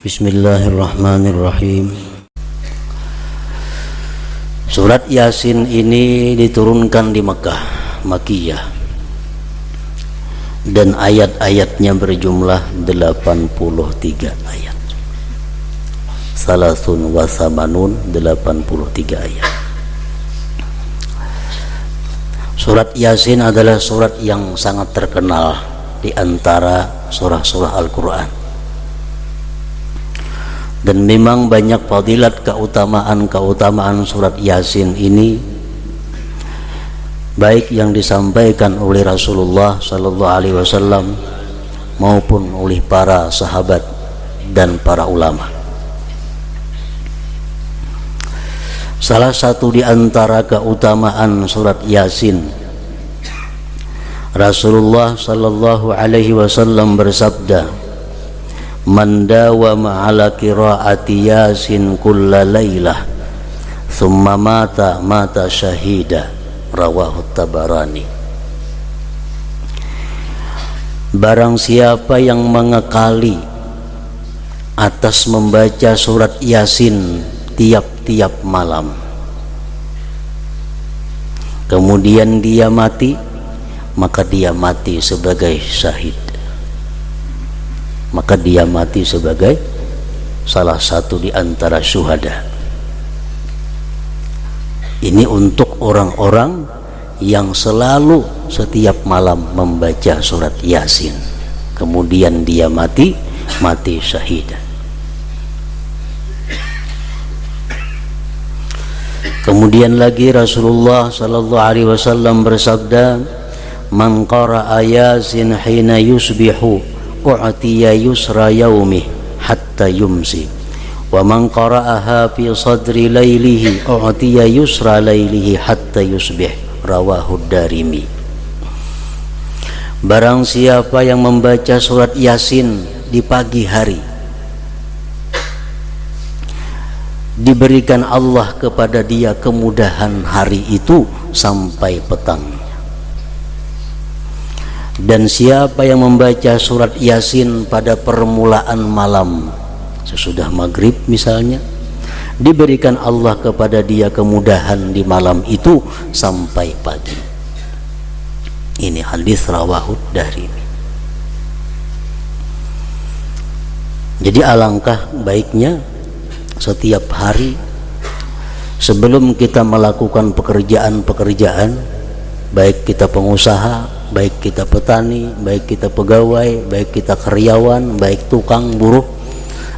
Bismillahirrahmanirrahim. Surat Yasin ini diturunkan di Mekah, Makkiyah, dan ayat-ayatnya berjumlah 83 ayat. Salasun wa samanun, 83 ayat. Surat Yasin adalah surat yang sangat terkenal di antara surah-surah Al-Quran. Dan memang banyak fadilat keutamaan surat Yasin ini, baik yang disampaikan oleh Rasulullah sallallahu alaihi wasallam maupun oleh para sahabat dan para ulama. Salah satu di antara keutamaan surat Yasin, Rasulullah sallallahu alaihi wasallam bersabda, "Man dawama ala qiraati Yasin kulla lailah thumma mata syahida." Rawahu Tabarani. Barang siapa yang mengekali atas membaca surat Yasin tiap-tiap malam, kemudian dia mati, maka dia mati sebagai syahid. Maka dia mati sebagai salah satu di antara syuhada. Ini untuk orang-orang yang selalu setiap malam membaca surat Yasin, kemudian dia mati syahid. Kemudian lagi Rasulullah sallallahu alaihi wasallam bersabda, "Man qara'a Yasin hina yusbihu u'tiya yusra yaumih hatta yumsi, wa man qara'aha fi sadri lailihi u'tiya yusra lailihi hatta yusbih." Rawahu Darimi. Barang siapa yang membaca surat Yasin di pagi hari, diberikan Allah kepada dia kemudahan hari itu sampai petang. Dan siapa yang membaca surat Yasin pada permulaan malam, sesudah maghrib misalnya, diberikan Allah kepada dia kemudahan di malam itu sampai pagi. Ini hadis rawahu Darimi. Jadi alangkah baiknya setiap hari sebelum kita melakukan pekerjaan-pekerjaan, baik kita pengusaha, baik kita petani, baik kita pegawai, baik kita karyawan, baik tukang buruh,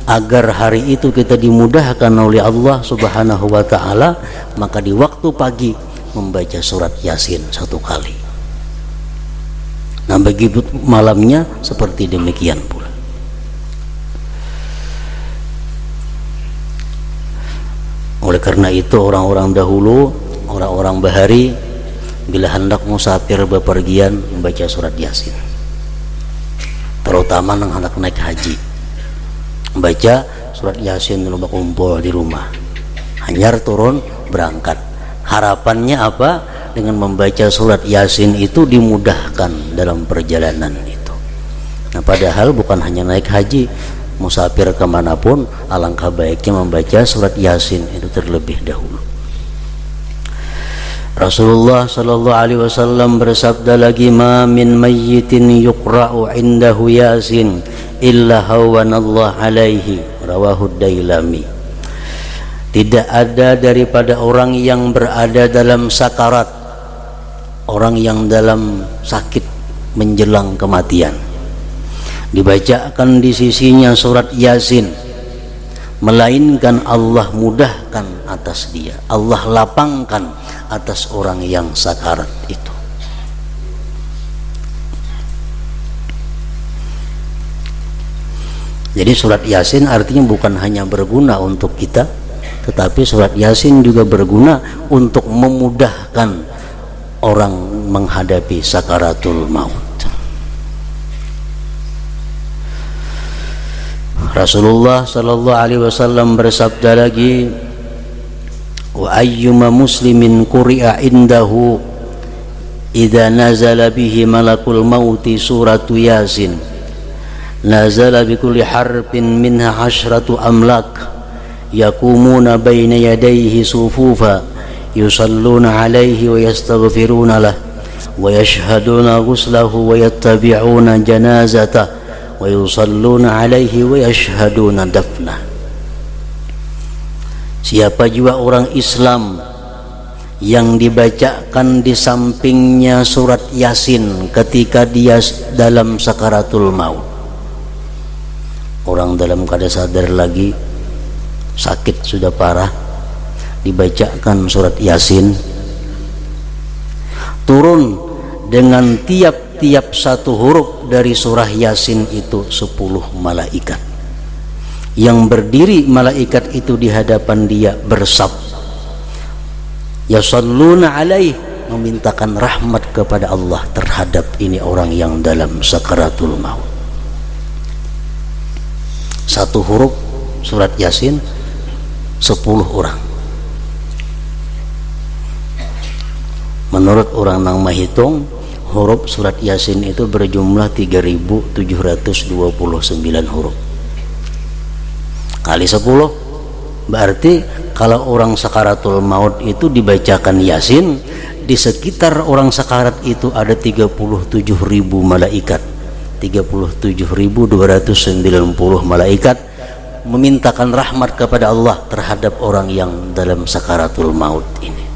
agar hari itu kita dimudahkan oleh Allah Subhanahu wa ta'ala, maka di waktu pagi membaca surat Yasin 1 kali. Nah, begitu malamnya seperti demikian pula. Oleh karena itu orang-orang dahulu, orang-orang bahari, bila hendak musafir bepergian membaca surat Yasin, terutama yang hendak naik haji, baca surat Yasin dulu kumpul di rumah, hanyar turun berangkat. Harapannya apa? Dengan membaca surat Yasin itu dimudahkan dalam perjalanan itu. Nah, padahal bukan hanya naik haji, musafir kemanapun alangkah baiknya membaca surat Yasin itu terlebih dahulu. Rasulullah sallallahu alaihi wasallam bersabda lagi, "Ma min mayyitin yuqra'u indahu Yasin illa hawanallah alaihi." Rawahu Dailami. Tidak ada daripada orang yang berada dalam sakarat, orang yang dalam sakit menjelang kematian, dibacakan di sisinya surat Yasin, melainkan Allah mudahkan atas dia, Allah lapangkan atas orang yang sakarat itu. Jadi surat Yasin artinya bukan hanya berguna untuk kita, tetapi surat Yasin juga berguna untuk memudahkan orang menghadapi sakaratul maut. Rasulullah sallallahu alaihi wasallam bersabda lagi, "Wa ayyuma muslimin quri'a indahu idza nazala bihi malakul mauti suratu Yasin nazala bikulli harfin minha 'ashratu amlak yakumuna baina yadayhi sufufa yusalluna alaihi wa yastaghfiruna lah wa yashhaduna ghuslahu wa yattabi'una janazatah wa yusalluna alaihi wa yashhaduna dafnah. Siapa juga orang Islam yang dibacakan di sampingnya surat Yasin ketika dia dalam sakaratul maut, orang dalam keadaan sadar lagi, sakit sudah parah, dibacakan surat Yasin, turun dengan tiap-tiap satu huruf dari surah Yasin itu 10 malaikat. Yang berdiri malaikat itu di hadapan dia bersab, yasalluna alaih, memintakan rahmat kepada Allah terhadap ini orang yang dalam sakaratul maut. Satu huruf surat Yasin 10 orang. Menurut orang nang menghitung, huruf surat Yasin itu berjumlah 3.729 huruf. Kali 10 berarti kalau orang sakaratul maut itu dibacakan Yasin, di sekitar orang sakarat itu ada 37.000 malaikat, 37.290 malaikat memintakan rahmat kepada Allah terhadap orang yang dalam sakaratul maut ini.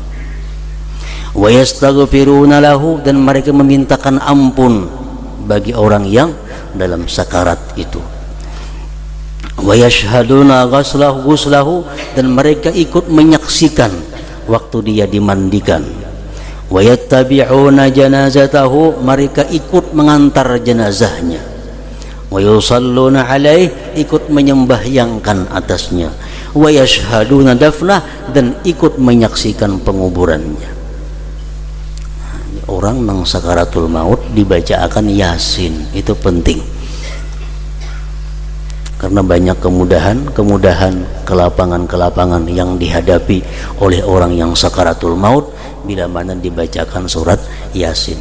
Wa yastaghfiruna lahu, dan mereka memintakan ampun bagi orang yang dalam sakarat itu. Wa yashhaduna ghuslahu, dan mereka ikut menyaksikan waktu dia dimandikan. Wa yattabi'una janazatahu, mereka ikut mengantar jenazahnya. Wa yusalluna alaih, ikut menyembahyangkan atasnya. Wa yashhaduna dafnah, dan ikut menyaksikan penguburannya. Orang nang sakaratul maut dibacakan Yasin, itu penting. Karena banyak kemudahan, kelapangan yang dihadapi oleh orang yang sakaratul maut bila mana dibacakan surat Yasin.